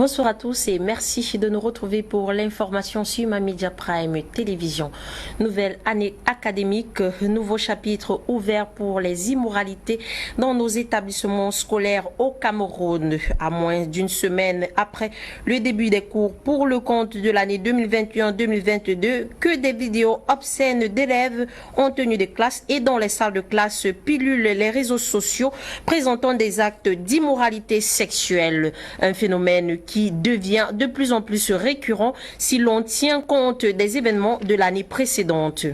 Bonsoir à tous et merci de nous retrouver pour l'information sur Mamidia Prime Télévision. Nouvelle année académique, nouveau chapitre ouvert pour les immoralités dans nos établissements scolaires au Cameroun. À moins d'une semaine après le début des cours pour le compte de l'année 2021-2022, que des vidéos obscènes d'élèves ont tenu des classes et dans les salles de classe pilulent les réseaux sociaux présentant des actes d'immoralité sexuelle. Un phénomène qui devient de plus en plus récurrent si l'on tient compte des événements de l'année précédente.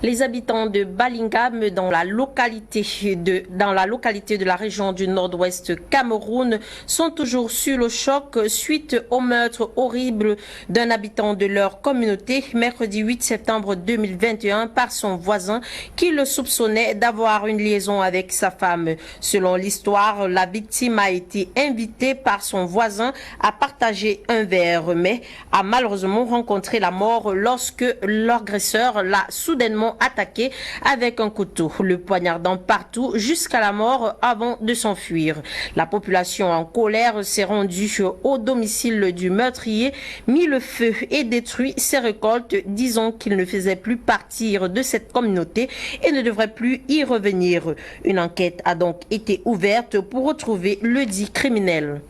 Les habitants de Balingam, dans la localité de la région du nord-ouest Cameroun, sont toujours sur le choc suite au meurtre horrible d'un habitant de leur communauté mercredi 8 septembre 2021 par son voisin qui le soupçonnait d'avoir une liaison avec sa femme. Selon l'histoire, la victime a été invitée par son voisin à partager un verre, mais a malheureusement rencontré la mort lorsque l'agresseur l'a soudainement attaqué avec un couteau, le poignardant partout jusqu'à la mort avant de s'enfuir. La population en colère s'est rendue au domicile du meurtrier, mis le feu et détruit ses récoltes, disant qu'il ne faisait plus partir de cette communauté et ne devrait plus y revenir. Une enquête a donc été ouverte pour retrouver le dit criminel.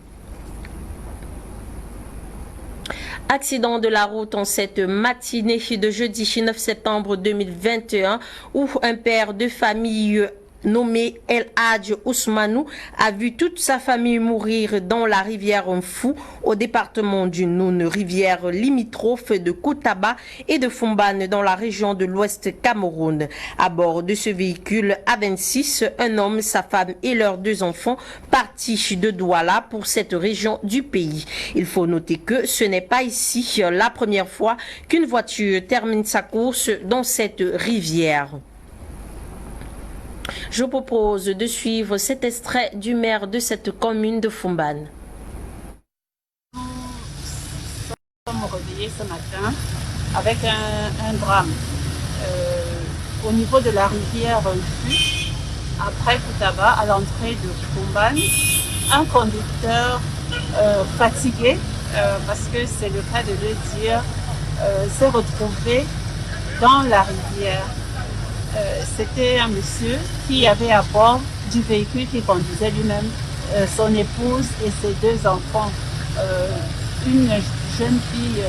Accident de la route en cette matinée de jeudi 9 septembre 2021 où un père de famille nommé El Hadj Ousmanou a vu toute sa famille mourir dans la rivière Mfou au département du Noun, rivière limitrophe de Koutaba et de Fombane dans la région de l'Ouest Cameroun. À bord de ce véhicule A26, un homme, sa femme et leurs deux enfants partis de Douala pour cette région du pays. Il faut noter que ce n'est pas ici la première fois qu'une voiture termine sa course dans cette rivière. Je propose de suivre cet extrait du maire de cette commune de Fombane. Nous sommes réveillés ce matin avec un drame au niveau de la rivière Mfu, après Koutaba, à l'entrée de Fombane. Un conducteur fatigué, parce que c'est le cas de le dire, s'est retrouvé dans la rivière. C'était un monsieur qui avait à bord du véhicule qui conduisait lui-même son épouse et ses deux enfants, une jeune fille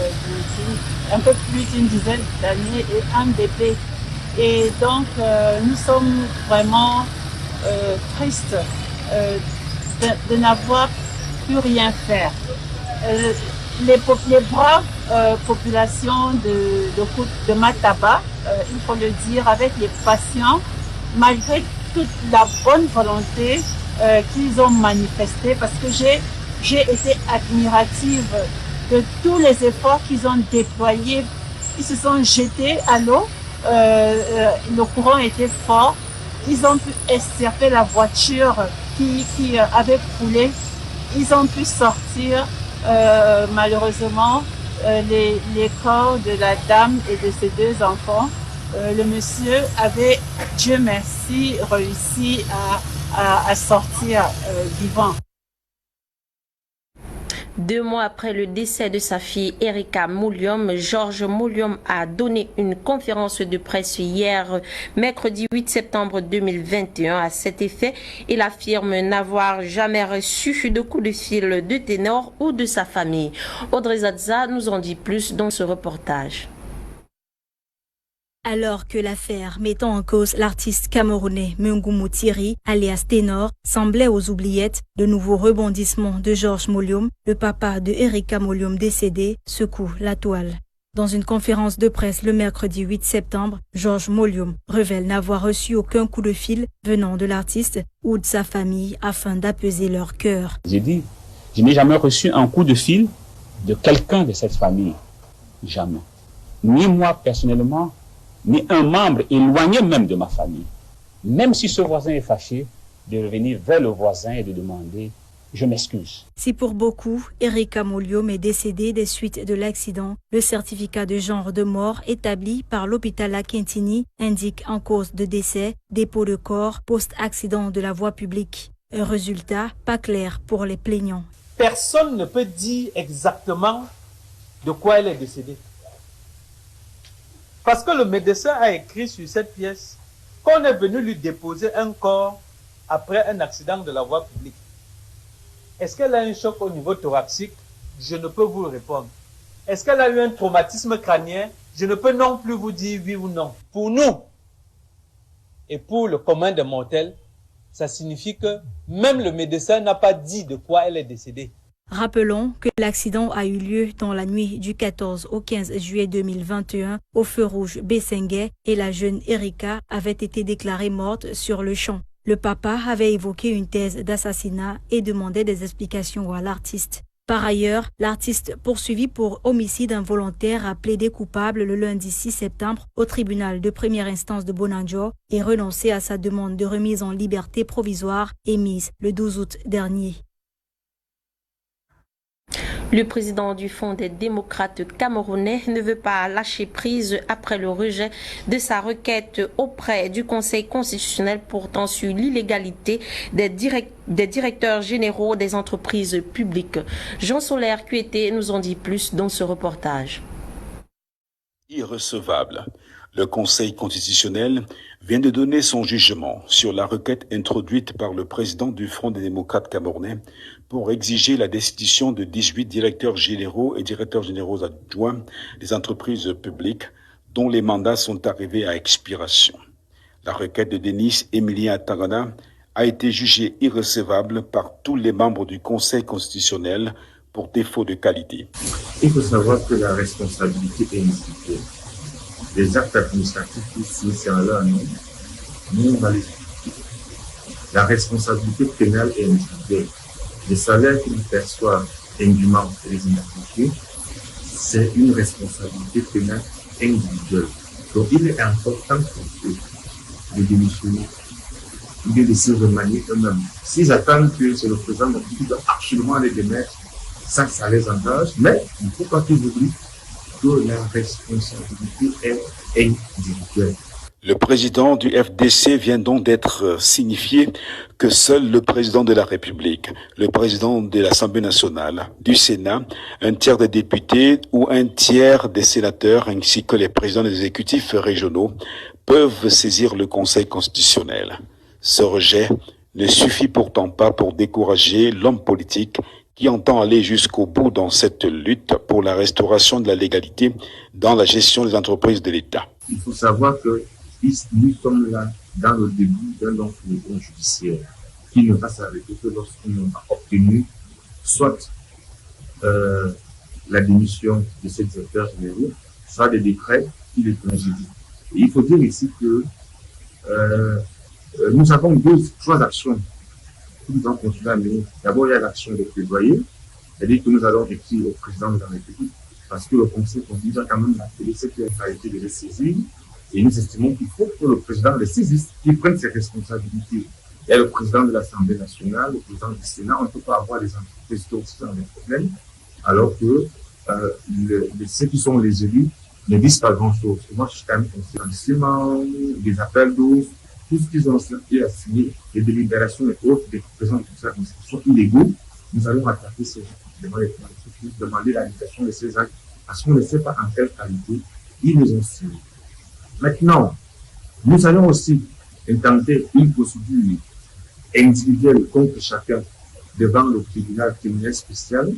un peu plus d'une dizaine d'années et un bébé. Et donc nous sommes vraiment tristes de n'avoir pu rien faire. Les braves populations de Mataba, il faut le dire, avec les patients, malgré toute la bonne volonté qu'ils ont manifestée, parce que j'ai été admirative de tous les efforts qu'ils ont déployés. Ils se sont jetés à l'eau, le courant était fort, ils ont pu extirper la voiture qui avait coulé, ils ont pu sortir malheureusement les corps de la dame et de ses deux enfants. Le monsieur avait, Dieu merci, réussi à sortir vivant. 2 mois après le décès de sa fille Erika Moulium, Georges Moulium a donné une conférence de presse hier, mercredi 8 septembre 2021. À cet effet, il affirme n'avoir jamais reçu de coup de fil de ténor ou de sa famille. Audrey Zadza nous en dit plus dans ce reportage. Alors que l'affaire mettant en cause l'artiste camerounais Mungumu Thierry, alias Ténor, semblait aux oubliettes, de nouveaux rebondissements de Georges Moulium, le papa de Erika Moulium décédé, secoue la toile. Dans une conférence de presse le mercredi 8 septembre, Georges Moulium révèle n'avoir reçu aucun coup de fil venant de l'artiste ou de sa famille afin d'apaiser leur cœur. J'ai dit, je n'ai jamais reçu un coup de fil de quelqu'un de cette famille. Jamais. Ni moi personnellement, ni un membre éloigné même de ma famille. Même si ce voisin est fâché, de revenir vers le voisin et de demander « je m'excuse ». Si pour beaucoup, Erika Moulium est décédée des suites de l'accident, le certificat de genre de mort établi par l'hôpital Akintini indique en cause de décès, dépôt de corps, post-accident de la voie publique. Un résultat pas clair pour les plaignants. Personne ne peut dire exactement de quoi elle est décédée. Parce que le médecin a écrit sur cette pièce qu'on est venu lui déposer un corps après un accident de la voie publique. Est-ce qu'elle a un choc au niveau thoracique? Je ne peux vous le répondre. Est-ce qu'elle a eu un traumatisme crânien? Je ne peux non plus vous dire oui ou non. Pour nous et pour le commun des mortels, ça signifie que même le médecin n'a pas dit de quoi elle est décédée. Rappelons que l'accident a eu lieu dans la nuit du 14 au 15 juillet 2021 au feu rouge Bessenguet et la jeune Erika avait été déclarée morte sur le champ. Le papa avait évoqué une thèse d'assassinat et demandait des explications à l'artiste. Par ailleurs, l'artiste poursuivi pour homicide involontaire a plaidé coupable le lundi 6 septembre au tribunal de première instance de Bonanjo et renoncé à sa demande de remise en liberté provisoire émise le 12 août dernier. Le président du Fonds des démocrates camerounais ne veut pas lâcher prise après le rejet de sa requête auprès du Conseil constitutionnel portant sur l'illégalité des directeurs généraux des entreprises publiques. Jean Solaire Kuete nous en dit plus dans ce reportage. Irrecevable. Le Conseil constitutionnel vient de donner son jugement sur la requête introduite par le président du Front des démocrates camerounais pour exiger la destitution de 18 directeurs généraux et directeurs généraux adjoints des entreprises publiques dont les mandats sont arrivés à expiration. La requête de Denis Emilien Tangana a été jugée irrecevable par tous les membres du Conseil constitutionnel pour défaut de qualité. Il faut savoir que la responsabilité est individuelle. Les actes administratifs qui sont en leur nom, nous on va les expliquer. La responsabilité pénale est individuelle. Les salaires qu'ils perçoivent indûment et les inappliqués, c'est une responsabilité pénale individuelle. Donc il est important pour eux de démissionner ou de laisser remanier eux-mêmes. S'ils attendent que c'est le président qui doit absolument les démettre, ça les engage, mais il ne faut pas qu'ils oublient que la responsabilité est individuelle. Le président du FDC vient donc d'être signifié que seul le président de la République, le président de l'Assemblée nationale, du Sénat, un tiers des députés ou un tiers des sénateurs ainsi que les présidents des exécutifs régionaux peuvent saisir le Conseil constitutionnel. Ce rejet ne suffit pourtant pas pour décourager l'homme politique qui entend aller jusqu'au bout dans cette lutte pour la restauration de la légalité dans la gestion des entreprises de l'État. Il faut savoir que nous sommes là dans le début d'un long fourgon judiciaire qui ne va s'arrêter que lorsqu'on a obtenu soit la démission de ces directeurs généraux, soit des décrets qui les congédient. Et il faut dire ici que nous avons trois actions que nous allons continuer à mener. D'abord, il y a l'action de plaidoyer, c'est-à-dire que nous allons écrire au président de la République, parce que le Conseil constitutionnel a quand même appelé ce qui a été de les saisir, et nous estimons qu'il faut que le président les saisisse, qu'il prenne ses responsabilités. Il y a le président de l'Assemblée nationale, le président du Sénat, on ne peut pas avoir des entreprises qui ont des problèmes, alors que ceux qui sont les élus ne disent pas grand-chose. Moi, je suis quand même conseiller en ciment, des appels d'eau, tout ce qu'ils ont à signer, les délibérations et autres des présidents de sont illégaux. Nous allons attaquer ces gens, demander l'annulation de ces actes, parce qu'on ne sait pas en quelle qualité ils nous ont signé. Maintenant, nous allons aussi intenter une procédure individuelle contre chacun devant le tribunal criminel spécial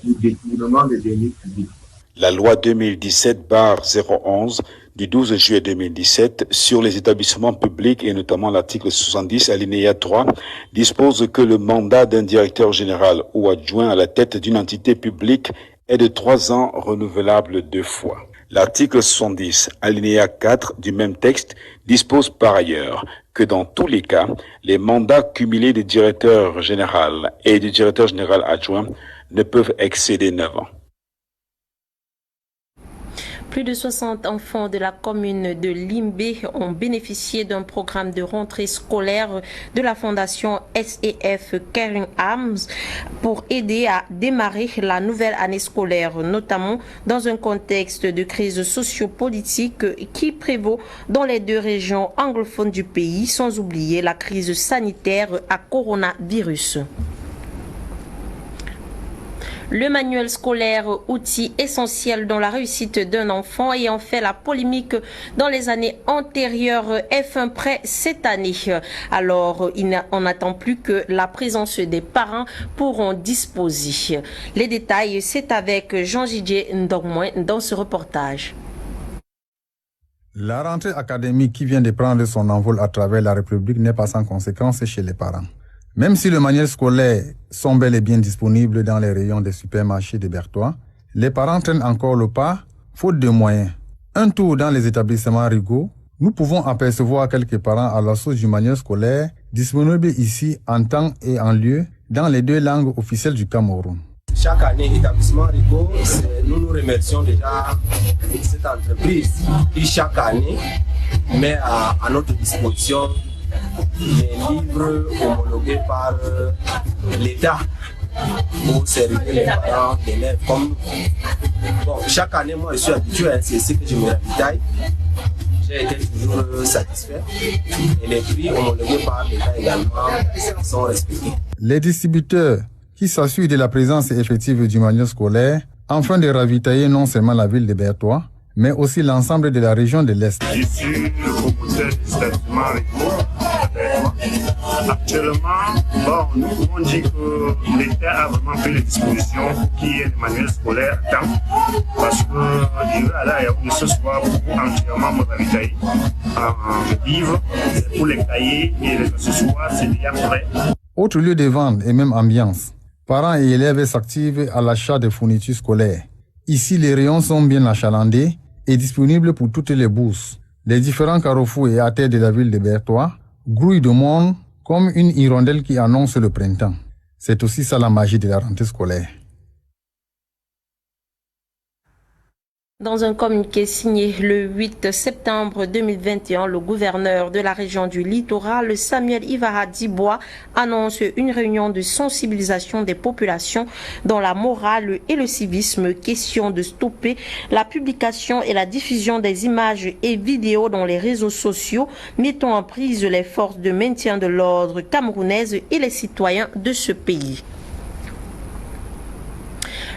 pour détournement des deniers publics. La loi 2017/011 du 12 juillet 2017 sur les établissements publics et notamment l'article 70 alinéa 3 dispose que le mandat d'un directeur général ou adjoint à la tête d'une entité publique est de 3 ans renouvelable 2 fois. L'article 70 alinéa 4 du même texte dispose par ailleurs que dans tous les cas, les mandats cumulés du directeur général et du directeur général adjoint ne peuvent excéder 9 ans. Plus de 60 enfants de la commune de Limbé ont bénéficié d'un programme de rentrée scolaire de la fondation SEF Caring Arms pour aider à démarrer la nouvelle année scolaire, notamment dans un contexte de crise sociopolitique qui prévaut dans les deux régions anglophones du pays, sans oublier la crise sanitaire à coronavirus. Le manuel scolaire, outil essentiel dans la réussite d'un enfant ayant fait la polémique dans les années antérieures, est fin prêt cette année. Alors, on n'attend plus que la présence des parents pour en disposer. Les détails, c'est avec Jean-Didier Ndongmoin dans ce reportage. La rentrée académique qui vient de prendre son envol à travers la République n'est pas sans conséquences chez les parents. Même si le manuel scolaire sont bel et bien disponibles dans les rayons des supermarchés de Bertois, les parents traînent encore le pas, faute de moyens. Un tour dans les établissements Rigaud, nous pouvons apercevoir quelques parents à la source du manuel scolaire disponible ici en temps et en lieu dans les deux langues officielles du Cameroun. Chaque année, l'établissement Rigaud, nous remercions déjà cette entreprise qui chaque année met à notre disposition les livres homologués par l'État pour servir les parents d'élèves comme bon, chaque année, moi je suis habitué, c'est ce que je me ravitaille. J'ai été toujours satisfait et les prix homologués par l'État également sont respectés. Les distributeurs qui s'assurent de la présence effective du manuel scolaire afin de ravitailler non seulement la ville de Bertois, mais aussi l'ensemble de la région de l'Est. Je suis le promoteur de l'établissement Rigaud. Actuellement, nous pouvons dire que l'État a vraiment pris les dispositions pour qu'il y ait le manuel scolaire à temps, parce que je vais aller à Yaoundé ce soir pour entièrement me ravitailler en livres, pour les cahiers et les accessoires, c'est déjà prêt. Autre lieu de vente et même ambiance, parents et élèves s'activent à l'achat des fournitures scolaires. Ici, les rayons sont bien achalandés et disponibles pour toutes les bourses. Les différents carrefours et artères de la ville de Bertois grouillent de monde comme une hirondelle qui annonce le printemps. C'est aussi ça la magie de la rentrée scolaire. Dans un communiqué signé le 8 septembre 2021, le gouverneur de la région du littoral, Samuel Ivara Dibois, annonce une réunion de sensibilisation des populations dans la morale et le civisme, question de stopper la publication et la diffusion des images et vidéos dans les réseaux sociaux, mettant en prise les forces de maintien de l'ordre camerounaises et les citoyens de ce pays.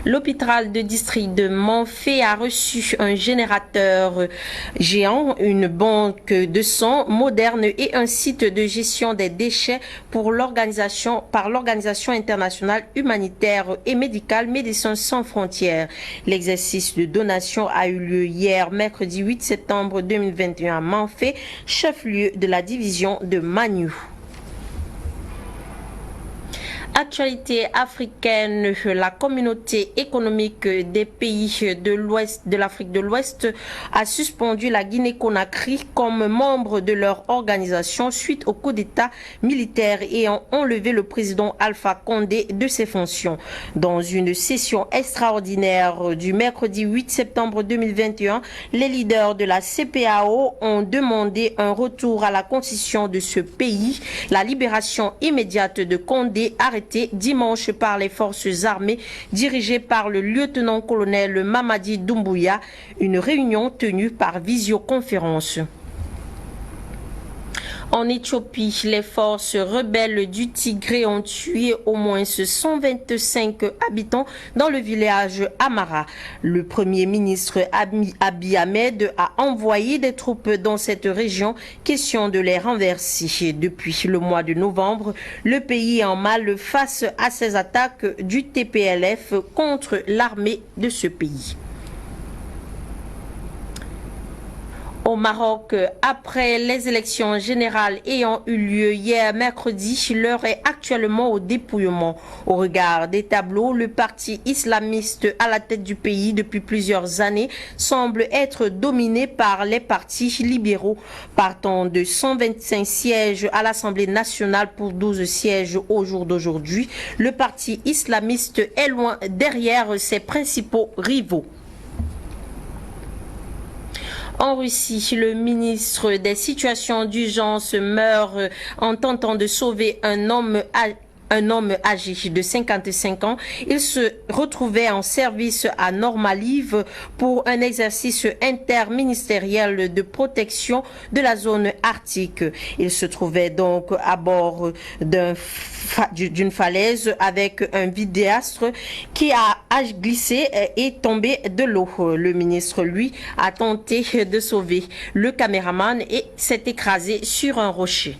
L'hôpital de district de Manfé a reçu un générateur géant, une banque de sang moderne et un site de gestion des déchets par l'Organisation internationale humanitaire et médicale Médecins sans frontières. L'exercice de donation a eu lieu hier, mercredi 8 septembre 2021 à Manfé, chef-lieu de la division de Magnou. Actualité africaine, la communauté économique des pays de l'Ouest, de l'Afrique de l'Ouest a suspendu la Guinée-Conakry comme membre de leur organisation suite au coup d'État militaire ayant enlevé le président Alpha Condé de ses fonctions. Dans une session extraordinaire du mercredi 8 septembre 2021, les leaders de la CPAO ont demandé un retour à la constitution de ce pays, la libération immédiate de Condé arrêté dimanche par les forces armées dirigées par le lieutenant-colonel Mamadi Doumbouya, une réunion tenue par visioconférence. En Éthiopie, les forces rebelles du Tigré ont tué au moins 125 habitants dans le village Amara. Le premier ministre Abiy Ahmed a envoyé des troupes dans cette région, question de les renverser. Depuis le mois de novembre, le pays est en mal face à ces attaques du TPLF contre l'armée de ce pays. Au Maroc, après les élections générales ayant eu lieu hier mercredi, l'heure est actuellement au dépouillement. Au regard des tableaux, le parti islamiste à la tête du pays depuis plusieurs années semble être dominé par les partis libéraux. Partant de 125 sièges à l'Assemblée nationale pour 12 sièges au jour d'aujourd'hui, le parti islamiste est loin derrière ses principaux rivaux. En Russie, le ministre des Situations d'urgence meurt en tentant de sauver un homme âgé de 55 ans. Il se retrouvait en service à Normalive pour un exercice interministériel de protection de la zone arctique. Il se trouvait donc à bord d'une falaise avec un vidéastre qui a glissé et tombé de l'eau. Le ministre, lui, a tenté de sauver le caméraman et s'est écrasé sur un rocher.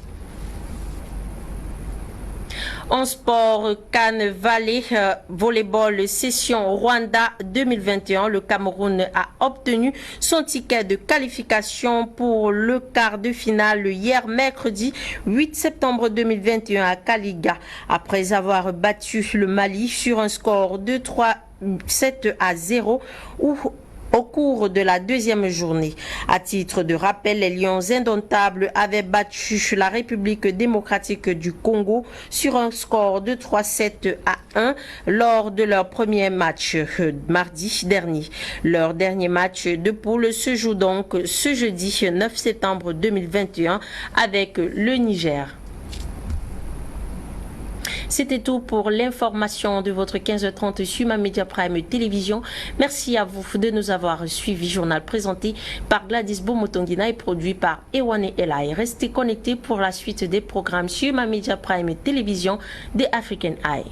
En sport, Cannes Valley Volleyball Session Rwanda 2021, le Cameroun a obtenu son ticket de qualification pour le quart de finale hier mercredi 8 septembre 2021 à Kaliga, après avoir battu le Mali sur un score de 3-7-0 au cours de la deuxième journée. À titre de rappel, les Lions indomptables avaient battu la République démocratique du Congo sur un score de 3-7-1 lors de leur premier match mardi dernier. Leur dernier match de poule se joue donc ce jeudi 9 septembre 2021 avec le Niger. C'était tout pour l'information de votre 15h30 sur Ma Média Prime Télévision. Merci à vous de nous avoir suivis. Journal présenté par Gladys Bomotongina et produit par Ewane Elai. Restez connectés pour la suite des programmes sur Ma Média Prime Télévision des African Eye.